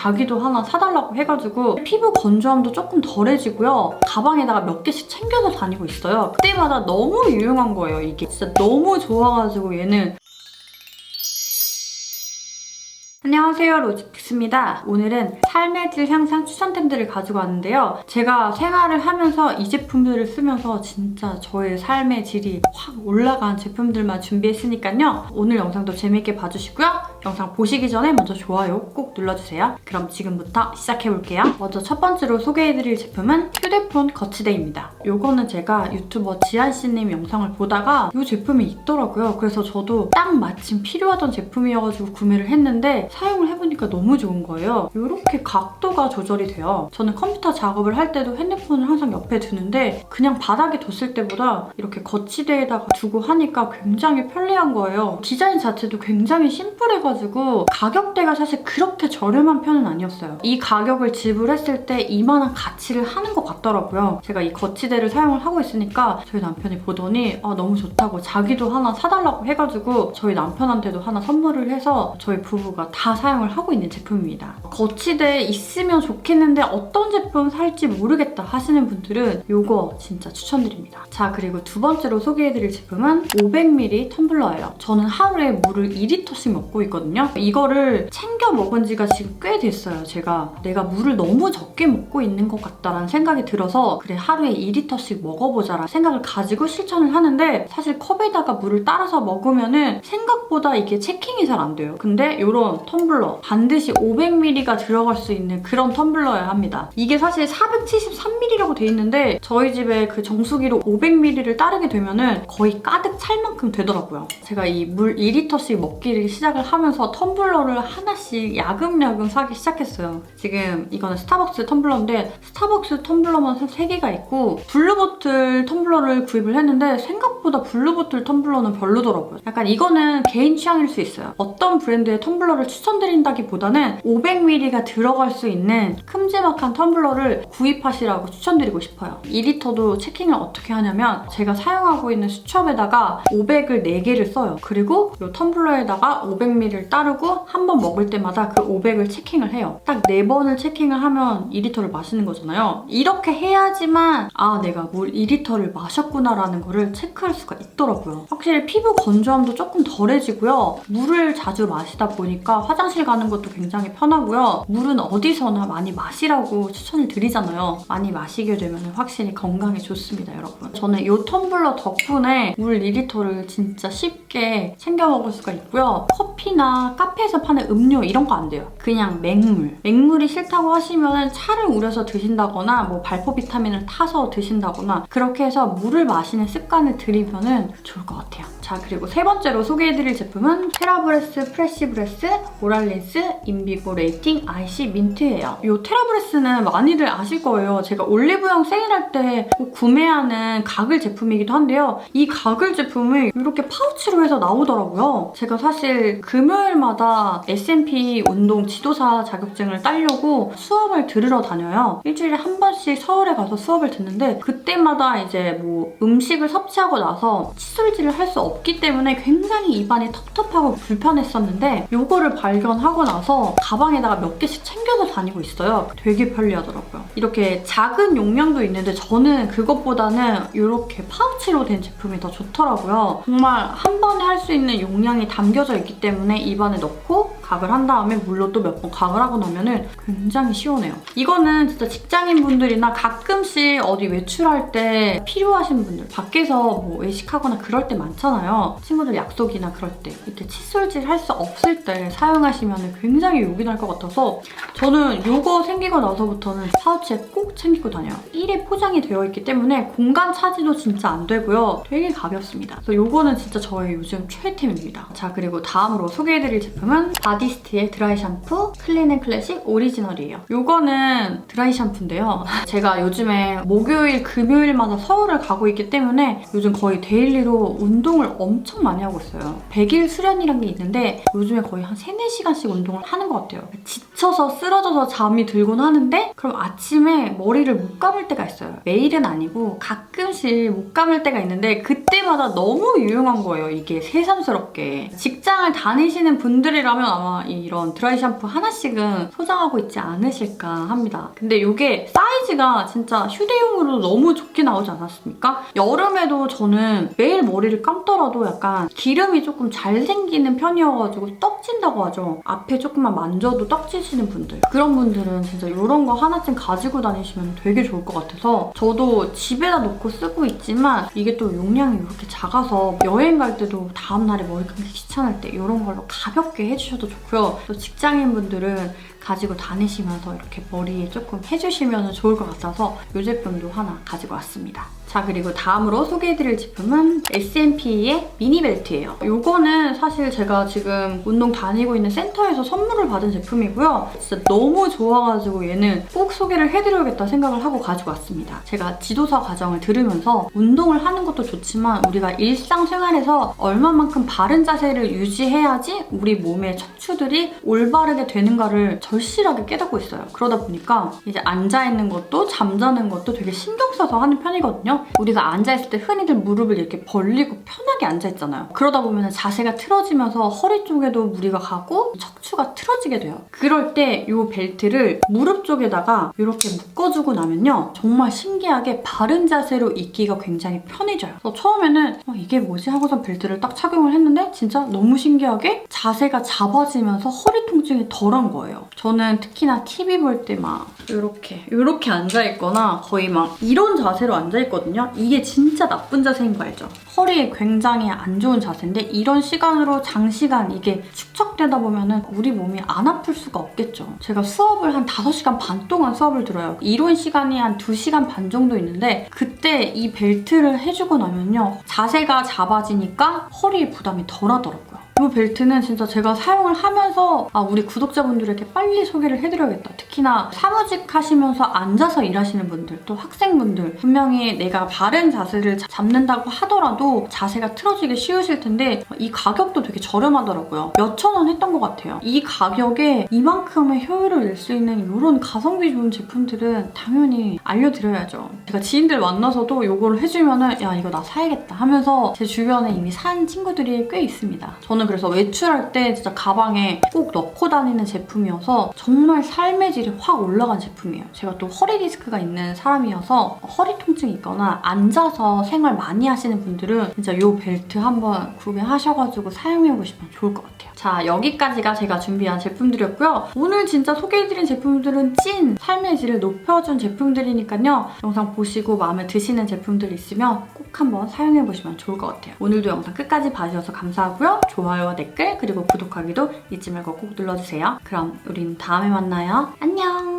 자기도 하나 사달라고 해가지고 피부 건조함도 조금 덜해지고요. 가방에다가 몇 개씩 챙겨서 다니고 있어요. 그때마다 너무 유용한 거예요. 이게 진짜 너무 좋아가지고 얘는. 안녕하세요, 로지픽스입니다. 오늘은 삶의 질 향상 추천템들을 가지고 왔는데요. 제가 생활을 하면서 이 제품들을 쓰면서 진짜 저의 삶의 질이 확 올라간 제품들만 준비했으니까요. 오늘 영상도 재밌게 봐주시고요. 영상 보시기 전에 먼저 좋아요 꼭 눌러주세요. 그럼 지금부터 시작해볼게요. 먼저 첫 번째로 소개해드릴 제품은 휴대폰 거치대입니다. 요거는 제가 유튜버 지한씨님 영상을 보다가 이 제품이 있더라고요. 그래서 저도 딱 마침 필요하던 제품이어가지고 구매를 했는데 사용을 해보니까 너무 좋은 거예요. 이렇게 각도가 조절이 돼요. 저는 컴퓨터 작업을 할 때도 핸드폰을 항상 옆에 두는데 그냥 바닥에 뒀을 때보다 이렇게 거치대에다가 두고 하니까 굉장히 편리한 거예요. 디자인 자체도 굉장히 심플해가지고 가격대가 사실 그렇게 저렴한 편은 아니었어요. 이 가격을 지불했을 때 이만한 가치를 하는 것 같더라고요. 제가 이 거치대를 사용을 하고 있으니까 저희 남편이 보더니 너무 좋다고 자기도 하나 사달라고 해가지고 저희 남편한테도 하나 선물을 해서 저희 부부가 다 사용을 하고 있는 제품입니다. 거치대에 있으면 좋겠는데 어떤 제품 살지 모르겠다 하시는 분들은 이거 진짜 추천드립니다. 자, 그리고 두 번째로 소개해드릴 제품은 500ml 텀블러예요. 저는 하루에 물을 2리터씩 먹고 있거든요. 이거를 챙겨 먹은 지가 지금 꽤 됐어요. 내가 물을 너무 적게 먹고 있는 것 같다라는 생각이 들어서 그래, 하루에 2리터씩 먹어보자라는 생각을 가지고 실천을 하는데 사실 컵에다가 물을 따라서 먹으면은 생각보다 이게 체킹이 잘 안 돼요. 근데 이런 텀블러 반드시 500ml가 들어갈 수 있는 그런 텀블러여야 합니다. 이게 사실 473ml라고 돼 있는데 저희 집에 그 정수기로 500ml를 따르게 되면은 거의 가득 찰 만큼 되더라고요. 제가 이 물 2리터씩 먹기를 시작을 하면서 텀블러를 하나씩 야금야금 사기 시작했어요. 지금 이거는 스타벅스 텀블러인데 스타벅스 텀블러만 3개가 있고 블루보틀 텀블러를 구입을 했는데 생각보다 블루보틀 텀블러는 별로더라고요. 약간 이거는 개인 취향일 수 있어요. 어떤 브랜드의 텀블러를 추천드린다기보다는 500ml가 들어갈 수 있는 큼지막한 텀블러를 구입하시라고 추천드리고 싶어요. 2리터도 체킹을 어떻게 하냐면 제가 사용하고 있는 수첩에다가 500을 4개를 써요. 그리고 이 텀블러에다가 500ml를 따르고 한 번 먹을 때마다 그 500을 체킹을 해요. 딱 4번을 체킹을 하면 2리터를 마시는 거잖아요. 이렇게 해야지만 내가 물 2리터를 마셨구나라는 거를 체크할 수가 있더라고요. 확실히 피부 건조함도 조금 덜해지고요. 물을 자주 마시다 보니까 화장실 가는 것도 굉장히 편하고요. 물은 어디서나 많이 마시라고 추천을 드리잖아요. 많이 마시게 되면 확실히 건강에 좋습니다, 여러분. 저는 이 텀블러 덕분에 물 2리터를 진짜 쉽게 챙겨 먹을 수가 있고요. 커피나 카페에서 파는 음료 이런 거 안 돼요. 그냥 맹물. 맹물이 싫다고 하시면 차를 우려서 드신다거나 뭐 발포 비타민을 타서 드신다거나 그렇게 해서 물을 마시는 습관을 들이면 좋을 것 같아요. 자, 그리고 세 번째로 소개해드릴 제품은 테라브레스 프레시브레스 오랄린스 인비고 레이팅 IC 민트예요. 이 테라브레스는 많이들 아실 거예요. 제가 올리브영 세일할 때 꼭 구매하는 가글 제품이기도 한데요. 이 가글 제품이 이렇게 파우치로 해서 나오더라고요. 제가 사실 금요일마다 S&P 운동 지도사 자격증을 따려고 수업을 들으러 다녀요. 일주일에 한 번씩 서울에 가서 수업을 듣는데 그때마다 이제 뭐 음식을 섭취하고 나서 칫솔질을 할 수 없기 때문에 굉장히 입안이 텁텁하고 불편했었는데 이거를 발견하고 나서 가방에다가 몇 개씩 챙겨서 다니고 있어요. 되게 편리하더라고요. 이렇게 작은 용량도 있는데 저는 그것보다는 이렇게 파우치로 된 제품이 더 좋더라고요. 정말 한 번에 할 수 있는 용량이 담겨져 있기 때문에 입안에 넣고 각을 한 다음에 물로 또 몇 번 각을 하고 나면은 굉장히 시원해요. 이거는 진짜 직장인분들이나 가끔씩 어디 외출할 때 필요하신 분들, 밖에서 뭐 외식하거나 그럴 때 많잖아요. 친구들 약속이나 그럴 때 이렇게 칫솔질 할 수 없을 때 사용하시면 굉장히 요긴할 것 같아서 저는 이거 생기고 나서부터는 파우치에 꼭 챙기고 다녀요. 1회 포장이 되어 있기 때문에 공간 차지도 진짜 안 되고요. 되게 가볍습니다. 그래서 이거는 진짜 저의 요즘 최애템입니다. 자, 그리고 다음으로 소개해드릴 제품은 바디스트의 드라이 샴푸 클린 앤 클래식 오리지널이에요. 이거는 드라이 샴푸인데요. 제가 요즘에 목요일, 금요일마다 서울을 가고 있기 때문에 요즘 거의 데일리로 운동을 엄청 많이 하고 있어요. 100일 수련이라는 게 있는데 요즘에 거의 한 3, 4시간씩 운동을 하는 것 같아요. 지쳐서 쓰러져서 잠이 들곤 하는데 그럼 아침에 머리를 못 감을 때가 있어요. 매일은 아니고 가끔씩 못 감을 때가 있는데 그때마다 때마다 너무 유용한 거예요. 이게 새삼스럽게. 직장을 다니시는 분들이라면 아마 이런 드라이 샴푸 하나씩은 소장하고 있지 않으실까 합니다. 근데 이게 사이즈가 진짜 휴대용으로 너무 좋게 나오지 않았습니까? 여름에도 저는 매일 머리를 감더라도 약간 기름이 조금 잘 생기는 편이어가지고 떡진다고 하죠. 앞에 조금만 만져도 떡지시는 분들. 그런 분들은 진짜 이런 거 하나쯤 가지고 다니시면 되게 좋을 것 같아서 저도 집에다 놓고 쓰고 있지만 이게 또 용량이 이렇게 작아서 여행 갈 때도 다음날에 머리 감기 귀찮을 때 이런 걸로 가볍게 해주셔도 좋고요. 또 직장인분들은 가지고 다니시면서 이렇게 머리에 조금 해주시면 좋을 것 같아서 이 제품도 하나 가지고 왔습니다. 자, 그리고 다음으로 소개해드릴 제품은 S&P의 미니벨트예요. 이거는 사실 제가 지금 운동 다니고 있는 센터에서 선물을 받은 제품이고요. 진짜 너무 좋아가지고 얘는 꼭 소개를 해드려야겠다 생각을 하고 가지고 왔습니다. 제가 지도사 과정을 들으면서 운동을 하는 것도 좋지만 우리가 일상생활에서 얼마만큼 바른 자세를 유지해야지 우리 몸의 척추들이 올바르게 되는가를 절실하게 깨닫고 있어요. 그러다 보니까 이제 앉아있는 것도 잠자는 것도 되게 신경 써서 하는 편이거든요. 우리가 앉아있을 때 흔히들 무릎을 이렇게 벌리고 편하게 앉아있잖아요. 그러다 보면 자세가 틀어지면서 허리 쪽에도 무리가 가고 척추가 틀어지게 돼요. 그럴 때 이 벨트를 무릎 쪽에다가 이렇게 묶어주고 나면요. 정말 신기하게 바른 자세로 있기가 굉장히 편해져요. 그래서 처음에는 이게 뭐지? 하고서 벨트를 딱 착용을 했는데 진짜 너무 신기하게 자세가 잡아지면서 허리 통증이 덜한 거예요. 저는 특히나 TV 볼 때 막 이렇게 앉아있거나 거의 막 이런 자세로 앉아있거든요. 이게 진짜 나쁜 자세인 거 알죠? 허리에 굉장히 안 좋은 자세인데 이런 시간으로 장시간 이게 축적되다 보면은 우리 몸이 안 아플 수가 없겠죠. 제가 수업을 한 5시간 반 동안 수업을 들어요. 이론 시간이 한 2시간 반 정도 있는데 그때 이 벨트를 해주고 나면요. 자세가 잡아지니까 허리에 부담이 덜 하더라고요. 이 벨트는 진짜 제가 사용을 하면서 우리 구독자분들에게 빨리 소개를 해드려야겠다. 특히나 사무직 하시면서 앉아서 일하시는 분들, 또 학생분들 분명히 내가 바른 자세를 잡는다고 하더라도 자세가 틀어지기 쉬우실 텐데 이 가격도 되게 저렴하더라고요. 몇천 원 했던 것 같아요. 이 가격에 이만큼의 효율을 낼 수 있는 이런 가성비 좋은 제품들은 당연히 알려드려야죠. 제가 지인들 만나서도 이거를 해주면은 야 이거 나 사야겠다 하면서 제 주변에 이미 산 친구들이 꽤 있습니다. 저는 그래서 외출할 때 진짜 가방에 꼭 넣고 다니는 제품이어서 정말 삶의 질이 확 올라간 제품이에요. 제가 또 허리 디스크가 있는 사람이어서 허리 통증이 있거나 앉아서 생활 많이 하시는 분들은 진짜 이 벨트 한번 구매하셔가지고 사용해보시면 좋을 것 같아요. 자, 여기까지가 제가 준비한 제품들이었고요. 오늘 진짜 소개해드린 제품들은 찐 삶의 질을 높여준 제품들이니까요. 영상 보시고 마음에 드시는 제품들 있으면 꼭 한번 사용해보시면 좋을 것 같아요. 오늘도 영상 끝까지 봐주셔서 감사하고요. 좋아요와 댓글 그리고 구독하기도 잊지 말고 꼭 눌러주세요. 그럼 우린 다음에 만나요. 안녕!